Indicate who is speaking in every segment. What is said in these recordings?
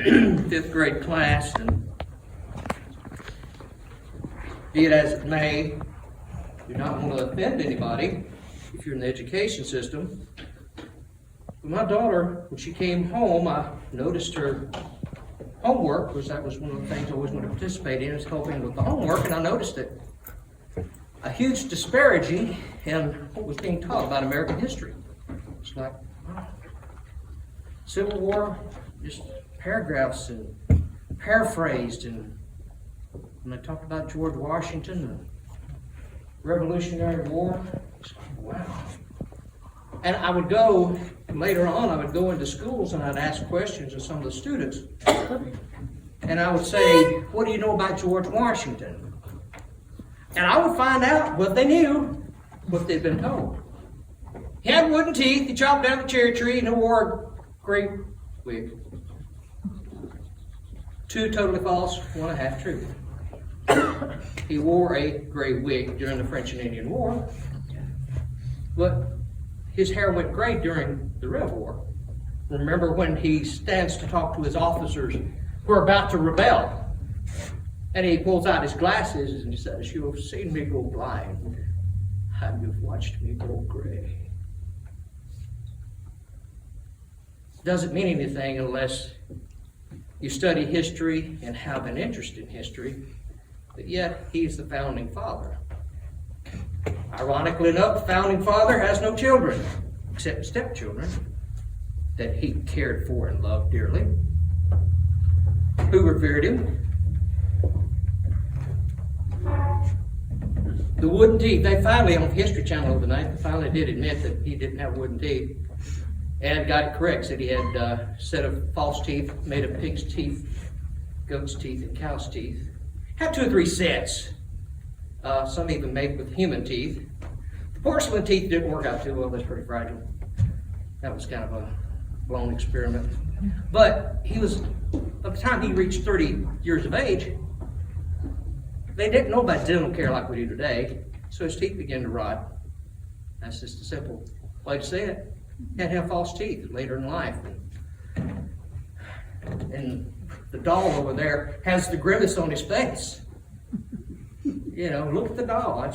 Speaker 1: fifth grade class, and be it as it may, do not want to offend anybody if you're in the education system. But my daughter, when she came home, I noticed her homework, because that was one of the things I always wanted to participate in, is helping with the homework, and I noticed it. A huge disparity in what was being taught about American history. It's like, wow. Civil War, just paragraphs and paraphrased, and when they talked about George Washington, the Revolutionary War, it's like, wow. And I would go, later on, I would go into schools and I'd ask questions of some of the students. And I would say, what do you know about George Washington? And I would find out what they knew, what they'd been told. He had wooden teeth, he chopped down the cherry tree, and he wore a great wig. Two totally false, one and a half true. He wore a gray wig during the French and Indian War, but his hair went gray during the Revel War. Remember when he stands to talk to his officers who are about to rebel, and he pulls out his glasses and he says, "You have seen me go blind, and you've watched me go gray." Doesn't mean anything unless you study history and have an interest in history, but yet he's the founding father. Ironically enough, the founding father has no children, except stepchildren that he cared for and loved dearly, who revered him. The wooden teeth, they finally, on History Channel overnight, they finally did admit that he didn't have wooden teeth, and got it correct, said he had a set of false teeth made of pig's teeth, goat's teeth, and cow's teeth. Had 2 or 3 sets. Some even made with human teeth. The porcelain teeth didn't work out too well. That's pretty fragile. That was kind of a blown experiment. But he was, by the time he reached 30 years of age, they didn't know about dental care like we do today, so his teeth began to rot. That's just a simple way to say it. He had to have false teeth later in life. And the doll over there has the grimace on his face. You know, look at the doll.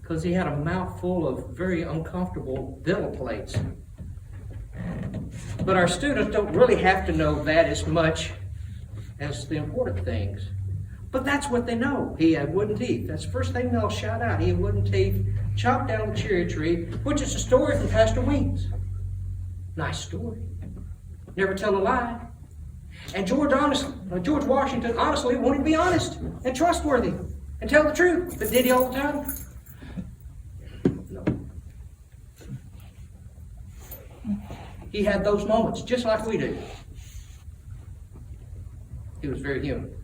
Speaker 1: Because he had a mouthful of very uncomfortable dental plates. But our students don't really have to know that as much as the important things. But that's what they know. He had wooden teeth. That's the first thing they'll shout out. He had wooden teeth, chopped down the cherry tree, which is a story from Pastor Weeds. Nice story. Never tell a lie. And George Washington honestly wanted to be honest and trustworthy and tell the truth. But did he all the time? No. He had those moments just like we do. He was very human.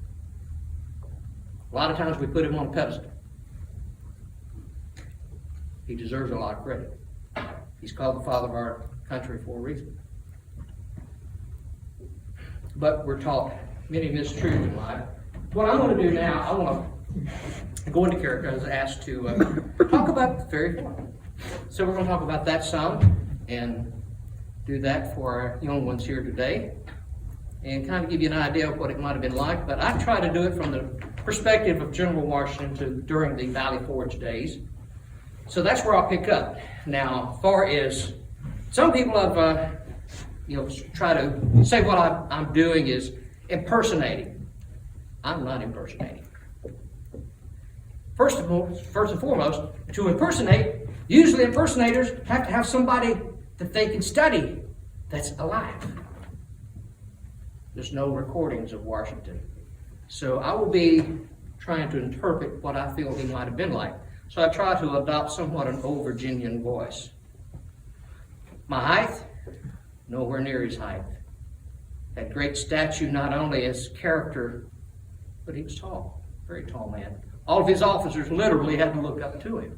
Speaker 1: A lot of times we put him on a pedestal. He deserves a lot of credit. He's called the father of our country for a reason. But we're taught many mistruths in life. What I'm going to do now, I want to go into character. I was asked to talk about the fairy form. So we're going to talk about that some and do that for our young ones here today and kind of give you an idea of what it might have been like. But I try to do it from the perspective of General Washington during the Valley Forge days. So that's where I'll pick up. Now, as far as some people have try to say what I'm doing is impersonating. I'm not impersonating. First and foremost, to impersonate, usually impersonators have to have somebody that they can study that's alive. There's no recordings of Washington. So I will be trying to interpret what I feel he might have been like. So I try to adopt somewhat an old Virginian voice. My height? Nowhere near his height. Had great stature, not only as character, but he was tall, very tall man. All of his officers literally had to look up to him.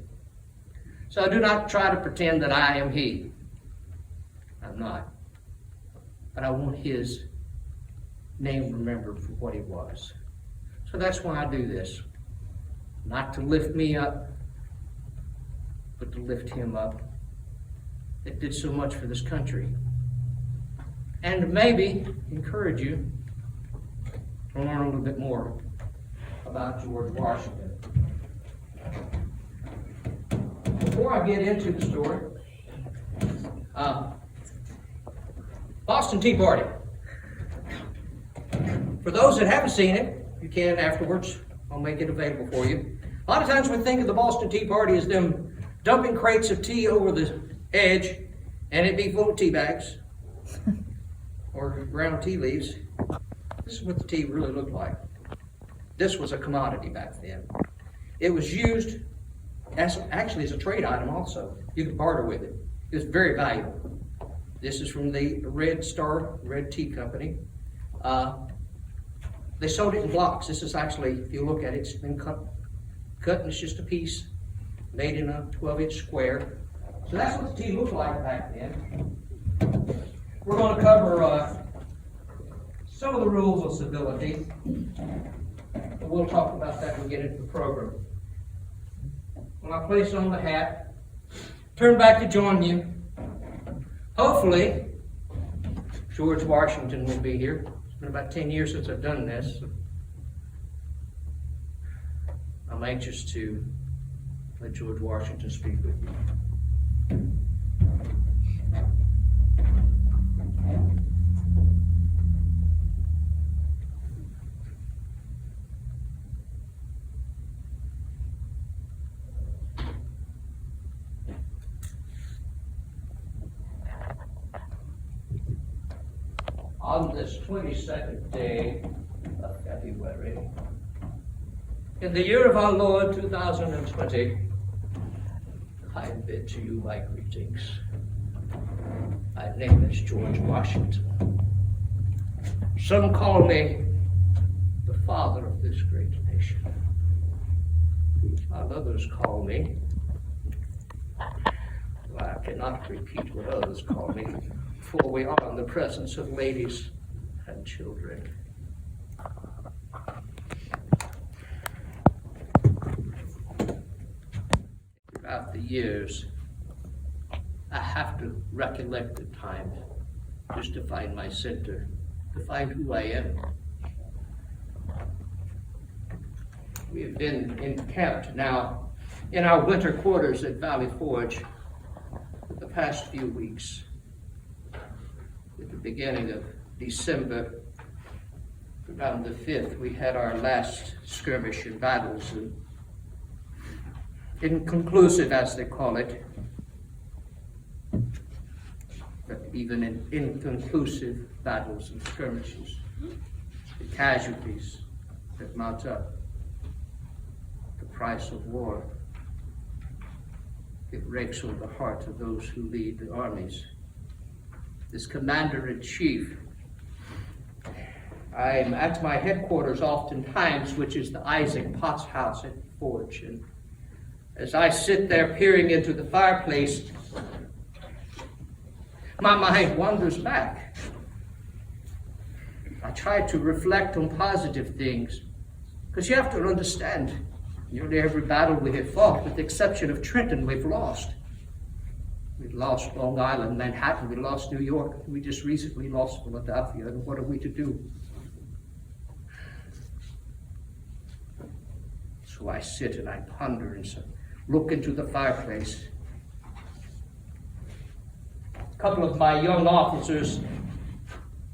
Speaker 1: So I do not try to pretend that I am he. I'm not. But I want his name remembered for what he was. So that's why I do this. Not to lift me up, but to lift him up. That did so much for this country. And maybe encourage you to learn a little bit more about George Washington. Before I get into the story, Boston Tea Party. For those that haven't seen it, you can afterwards. I'll make it available for you. A lot of times we think of the Boston Tea Party as them dumping crates of tea over the edge, and it'd be full of tea bags or ground tea leaves. This is what the tea really looked like. This was a commodity back then. It was used actually as a trade item also. You could barter with it. It was very valuable. This is from the Red Tea Company. They sold it in blocks. This is actually, if you look at it, it's been cut and it's just a piece made in a 12-inch square. So that's what the tea looked like back then. We're going to cover some of the rules of civility. We'll talk about that when we get into the program. When I place on the hat, turn back to join you. Hopefully, George Washington will be here. It's been about 10 years since I've done this. I'm anxious to let George Washington speak with you. On this 22nd day of February, in the year of our Lord 2020, I bid to you my greetings. My name is George Washington. Some call me the father of this great nation, while others call me, well, I cannot repeat what others call me, for we are in the presence of ladies and children. Throughout the years, I have to recollect the time just to find my center, to find who I am. We have been encamped now in our winter quarters at Valley Forge for the past few weeks. At the beginning of December, around the 5th, we had our last skirmish and battles, and inconclusive, as they call it, but even in inconclusive battles and skirmishes, the casualties that mount up, the price of war, it breaks on the heart of those who lead the armies. This commander-in-chief, I'm at my headquarters oftentimes, which is the Isaac Potts House at Forge, and as I sit there peering into the fireplace, my mind wanders back. I try to reflect on positive things, because you have to understand, nearly every battle we have fought, with the exception of Trenton, we've lost. We've lost Long Island, Manhattan, we lost New York, we just recently lost Philadelphia, and what are we to do? So I sit and I ponder and look into the fireplace. A couple of my young officers,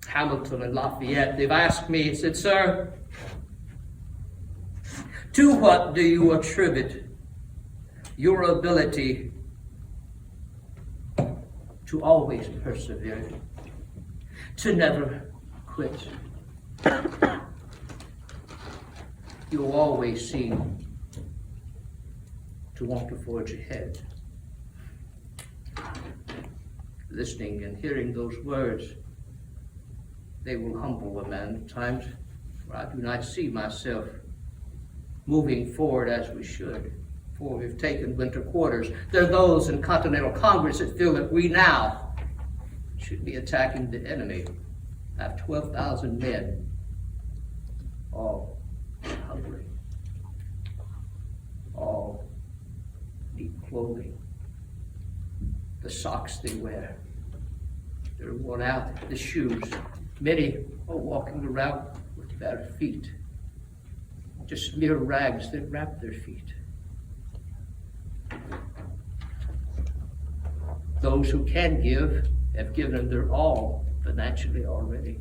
Speaker 1: Hamilton and Lafayette, they've asked me, said, "Sir, to what do you attribute your ability to always persevere, to never quit? You always seem to want to forge ahead." Listening and hearing those words, they will humble a man at times, for I do not see myself moving forward as we should, for we've taken winter quarters. There are those in Continental Congress that feel that we now should be attacking the enemy. I have 12,000 men, all hungry, all need clothing. The socks they wear, they're worn out. The shoes, many are walking around with with bare feet, just mere rags that wrap their feet. Those who can give have given their all financially already.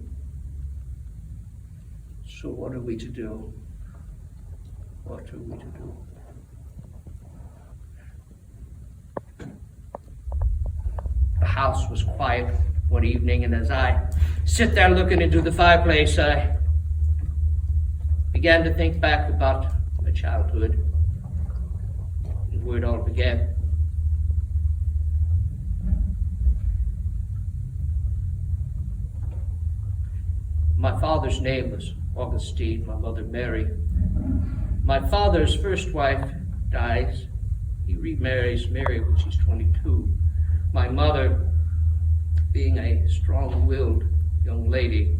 Speaker 1: So what are we to do? What are we to do? The house was quiet one evening, and as I sit there looking into the fireplace, I began to think back about my childhood and where it all began. My father's name was Augustine, my mother Mary. My father's first wife dies. He remarries Mary when she's 22. My mother, being a strong-willed young lady,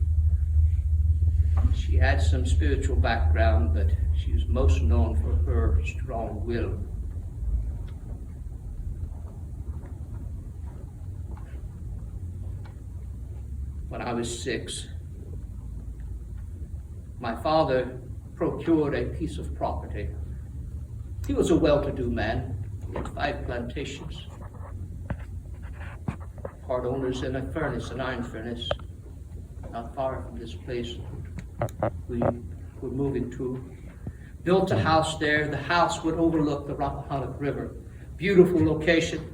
Speaker 1: she had some spiritual background, but she was most known for her strong will. When I was 6, my father procured a piece of property. He was a well-to-do man. He had 5 plantations. Part owners in a furnace, an iron furnace, not far from this place we were moving to. Built a house there. The house would overlook the Rappahannock River. Beautiful location.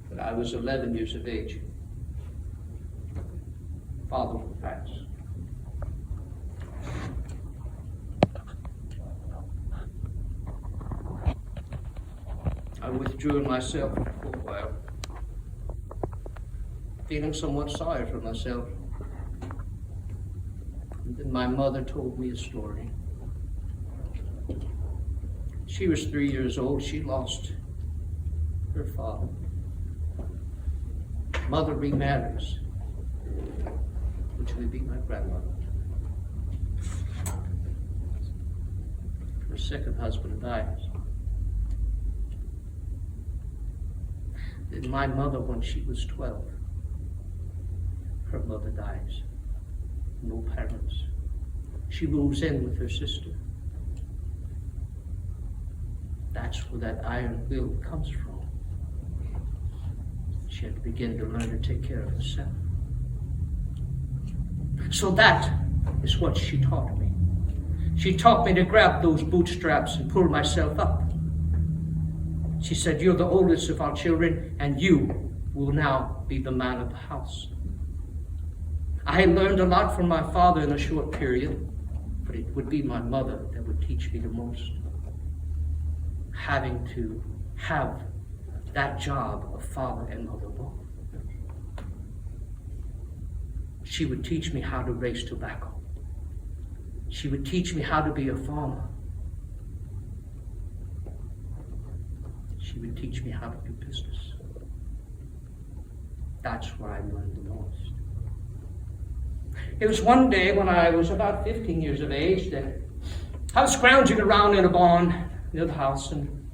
Speaker 1: But I was 11 years of age. Father would pass. I withdrew myself for a while, feeling somewhat sorry for myself. And then my mother told me a story. She was 3 years old. She lost her father. Mother remarries, which would be my grandmother. Her second husband dies. Then my mother, when she was 12, her mother dies. No parents. She moves in with her sister. That's where that iron will comes from. She had to begin to learn to take care of herself. So that is what she taught me. She taught me to grab those bootstraps and pull myself up. She said, "You're the oldest of our children, and you will now be the man of the house." I learned a lot from my father in a short period, but it would be my mother that would teach me the most. Having to have that job of father and mother both. She would teach me how to raise tobacco. She would teach me how to be a farmer. She would teach me how to do business. That's where I learned the most. It was one day when I was about 15 years of age that I was scrounging around in a barn near the house, and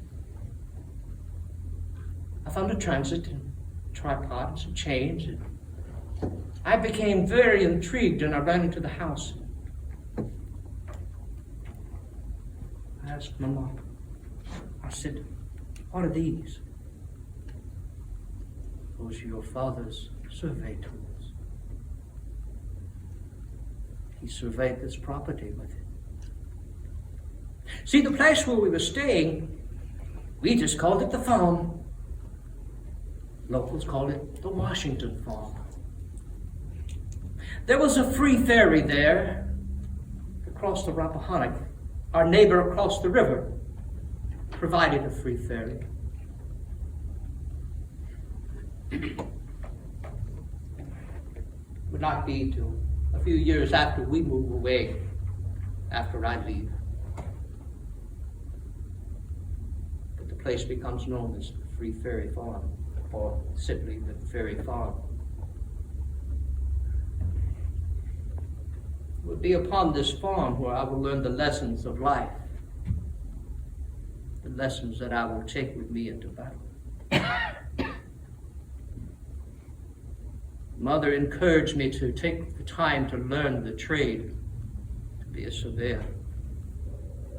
Speaker 1: I found a transit and a tripod and some chains. And I became very intrigued, and I ran into the house. I asked my mom. I said, "What are these?" "Those are your father's survey tools. He surveyed this property with it." See, the place where we were staying, we just called it the farm. Locals called it the Washington Farm. There was a free ferry there across the Rappahannock. Our neighbor across the river provided a free ferry. Would not be till a few years after we move away, after I leave, that the place becomes known as the Free Ferry Farm, or simply the Ferry Farm. It would be upon this farm where I will learn the lessons of life, the lessons that I will take with me into battle. Mother encouraged me to take the time to learn the trade, to be a surveyor.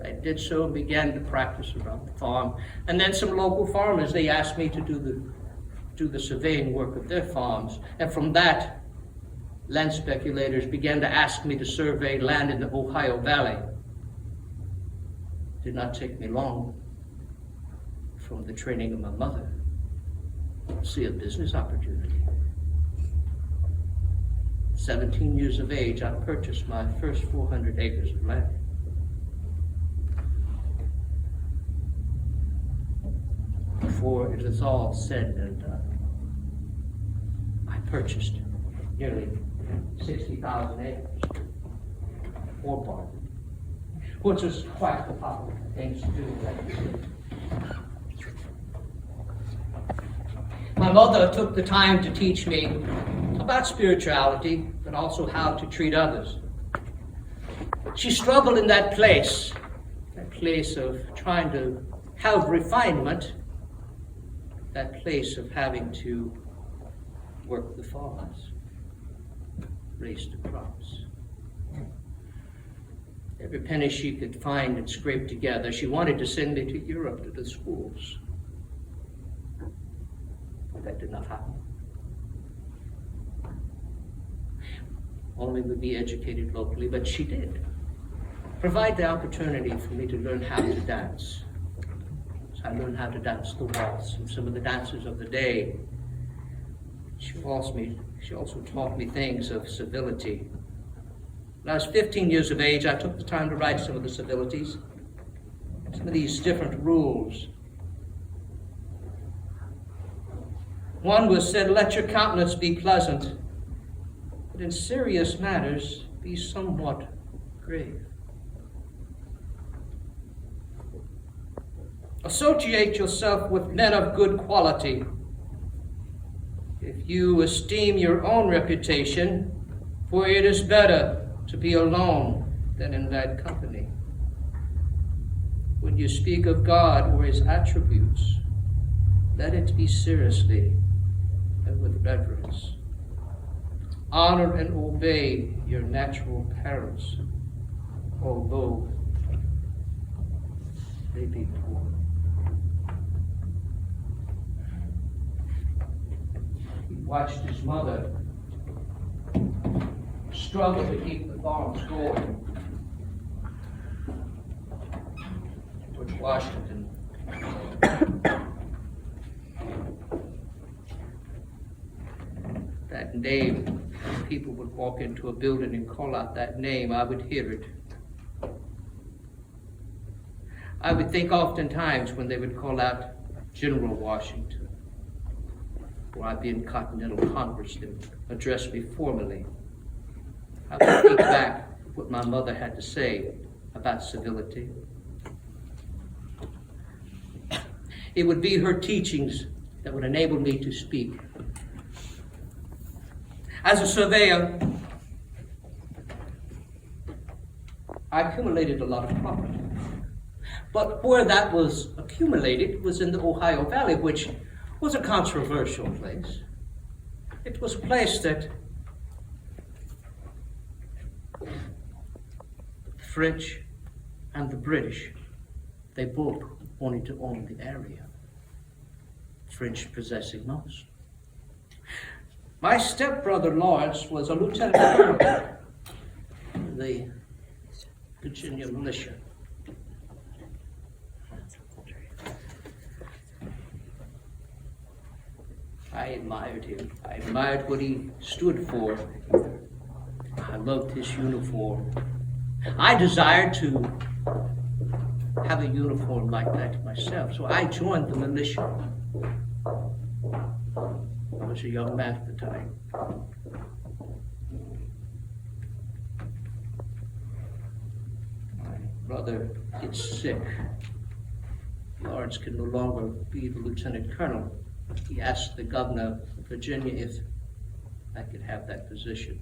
Speaker 1: I did so and began to practice around the farm. And then some local farmers, they asked me to do the surveying work of their farms. And from that, land speculators began to ask me to survey land in the Ohio Valley. It did not take me long from the training of my mother to see a business opportunity. 17 years of age, I purchased my first 400 acres of land. Before it is all said and done, I purchased nearly 60,000 acres, or barn, which is quite the popular thing to do back then. My mother took the time to teach me about spirituality, but also how to treat others. She struggled in that place of trying to have refinement, that place of having to work the farms, raise the crops. Every penny she could find and scrape together, she wanted to send me to Europe to the schools. But that did not happen. Only would be educated locally, but she did provide the opportunity for me to learn how to dance. So I learned how to dance the waltz and some of the dances of the day. She also taught me things of civility. When I was 15 years of age, I took the time to write some of the civilities, some of these different rules. One was said, "Let your countenance be pleasant, but in serious matters be somewhat grave. Associate yourself with men of good quality. If you esteem your own reputation, for it is better to be alone than in bad company. When you speak of God or his attributes, let it be seriously and with reverence. Honor and obey your natural parents, although they be poor." He watched his mother struggle to keep the farms going. George Washington that name, when people would walk into a building and call out that name, I would hear it. I would think oftentimes when they would call out General Washington, or I'd be in Continental Congress, they would address me formally. I would think back what my mother had to say about civility. It would be her teachings that would enable me to speak. As a surveyor, I accumulated a lot of property. But where that was accumulated was in the Ohio Valley, which was a controversial place. It was a place that the French and the British, they both wanted to own the area, French possessing most. My stepbrother Lawrence was a lieutenant colonel in the Virginia militia. I admired him. I admired what he stood for. I loved his uniform. I desired to have a uniform like that myself, so I joined the militia. I was a young man at the time. My brother gets sick. Lawrence can no longer be the lieutenant colonel. He asked the governor of Virginia if I could have that position.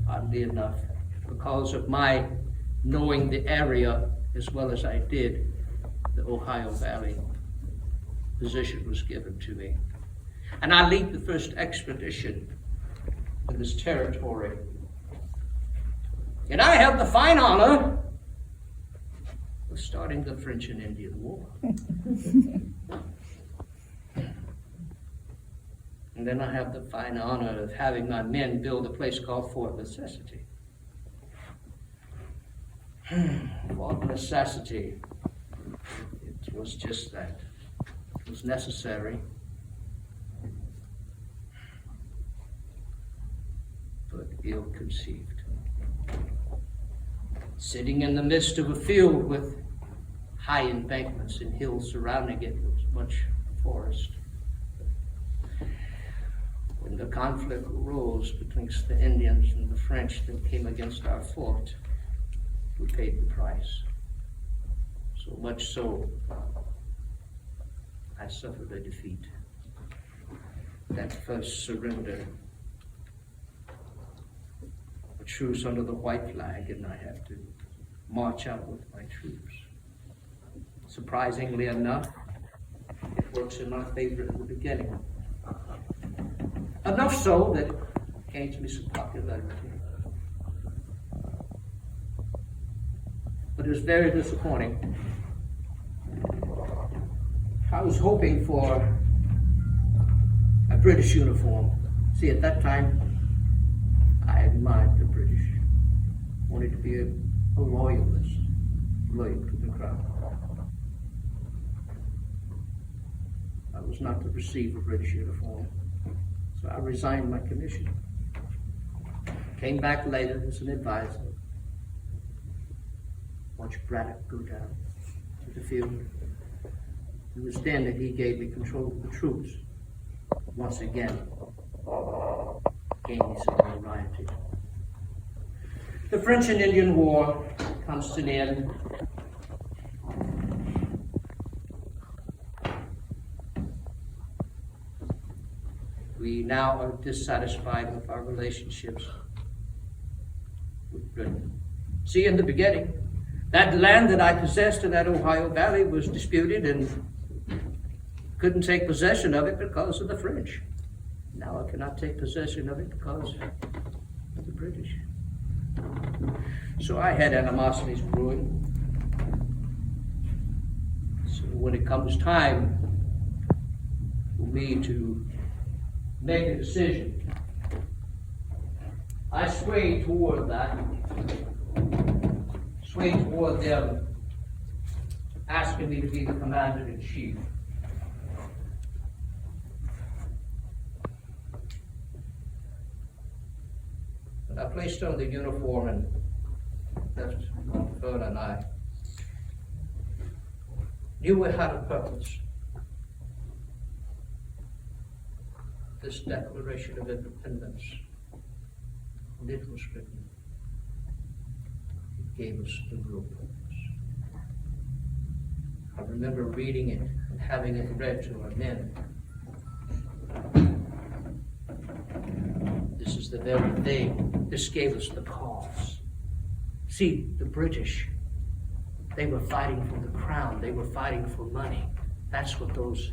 Speaker 1: Oddly enough, because of my knowing the area as well as I did, the Ohio Valley, position was given to me. And I lead the first expedition in this territory. And I have the fine honor of starting the French and Indian War. And then I have the fine honor of having my men build a place called Fort Necessity. Fort Necessity, it was just that. It was necessary, but ill-conceived. Sitting in the midst of a field with high embankments and hills surrounding it with much forest. When the conflict arose betwixt the Indians and the French that came against our fort, we paid the price. So much so, I suffered a defeat. That first surrender, a truce under the white flag, and I had to march out with my troops. Surprisingly enough, it works in my favor in the beginning. Enough so that it gains me some popularity. But it was very disappointing. I was hoping for a British uniform. See, at that time, I admired the British. Wanted to be a loyalist, loyal to the crown. I was not to receive a British uniform, so I resigned my commission. Came back later as an advisor. Watched Braddock go down to the field. It was then that he gave me control of the troops. Once again, gave me some notoriety. The French and Indian War comes to an end. We now are dissatisfied with our relationships with Britain. See, in the beginning, that land that I possessed in that Ohio Valley was disputed and couldn't take possession of it because of the French. Now I cannot take possession of it because of the British. So I had animosities brewing. So when it comes time for me to make a decision, I sway toward that. Sway toward them asking me to be the commander-in-chief. But I placed on the uniform and left Vernon and I knew we had a purpose. This Declaration of Independence, when it was written, gave us the real purpose. I remember reading it and having it read to our men. This is the very thing. This gave us the cause. See, the British, they were fighting for the crown. They were fighting for money. That's what those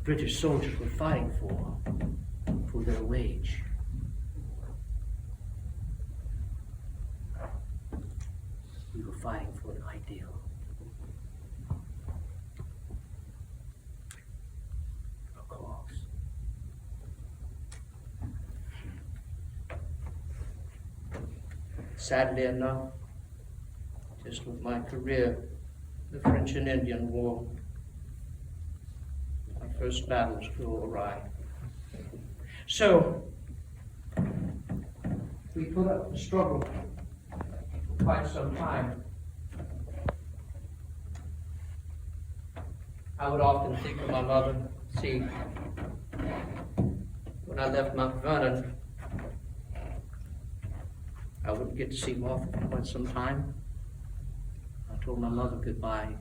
Speaker 1: British soldiers were fighting for their wage. We were fighting for an ideal. A cause. Sadly enough, just with my career, the French and Indian War, my first battles go awry. So, we put up the struggle for quite some time. I would often think of my mother. See, when I left Mount Vernon, I wouldn't get to see Martha for quite some time. I told my mother goodbye.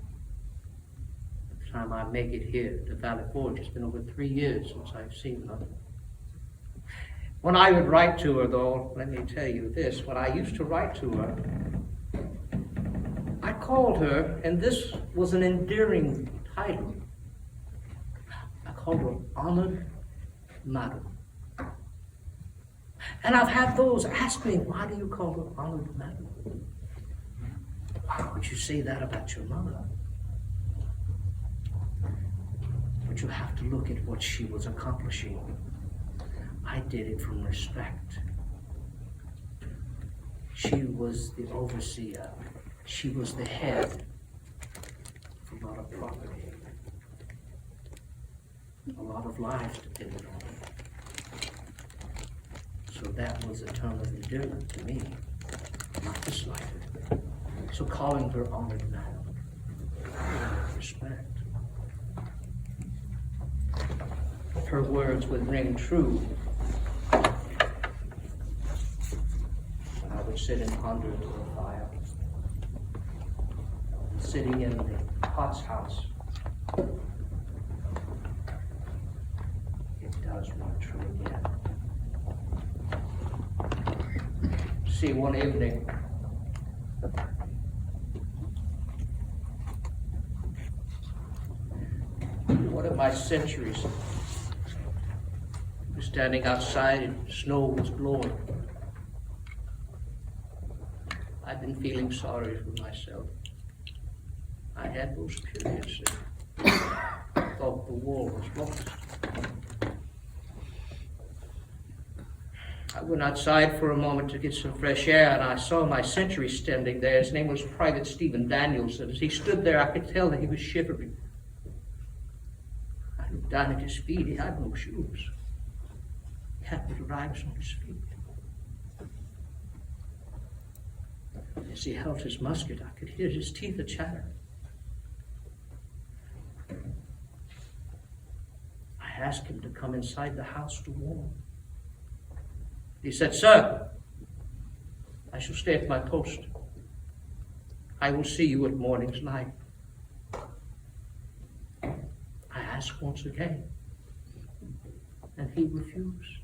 Speaker 1: By the time I make it here to Valley Forge, it's been over 3 years since I've seen her. When I would write to her, though, let me tell you this, when I used to write to her, I called her, and this was an endearing title. called her honored madam. And I've had those ask me, why do you call her honored madam? Why would you say that about your mother? But you have to look at what she was accomplishing. I did it from respect. She was the overseer. She was the head of a lot of property. A lot of lives depended on it. So that was a term of endearment to me, not the slightest. So calling her honored madam, respect. Her words would ring true. I would sit and ponder into the fire, sitting in the Potts house. It does ring true again. See, one evening, one of my centuries was standing outside and snow was blowing. I've been feeling sorry for myself. I had those periods that I thought the war was lost. I went outside for a moment to get some fresh air, and I saw my sentry standing there. His name was Private Stephen Daniels, and as he stood there, I could tell that he was shivering. I looked down at his feet. He had no shoes. He had little rags on his feet. As he held his musket, I could hear his teeth a-chatter. I asked him to come inside the house to warm. He said, "Sir, I shall stay at my post. I will see you at morning's light." I asked once again, and he refused.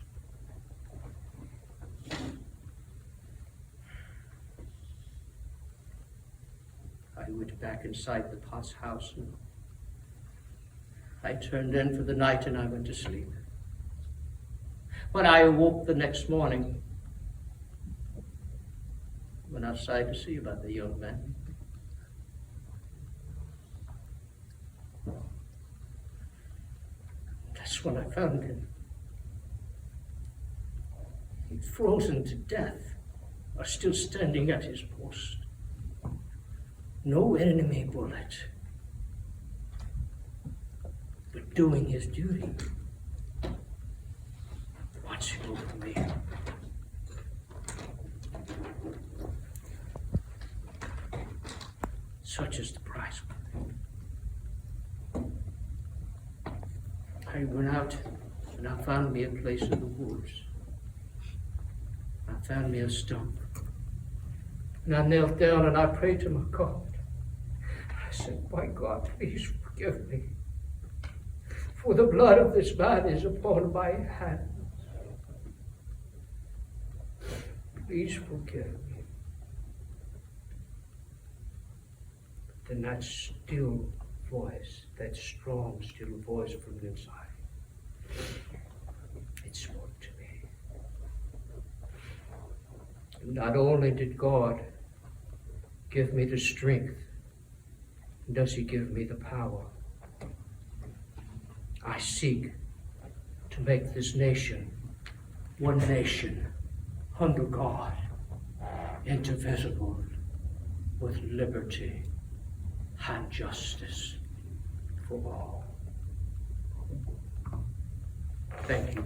Speaker 1: I went back inside the Potts house, and I turned in for the night, and I went to sleep. When I awoke the next morning, went outside to see about the young man. That's when I found him. He'd frozen to death, or still standing at his post. No enemy bullet, but doing his duty, watching over me. Such is the price. I went out and I found me a place in the woods. I found me a stump. And I knelt down and I prayed to my God. I said, "My God, please forgive me. For the blood of this man is upon my hands. Please forgive me." Then that still voice, that strong, still voice from inside, it spoke to me. And not only did God give me the strength, does He give me the power? I seek to make this nation one nation under God, indivisible, with liberty and justice for all. Thank you.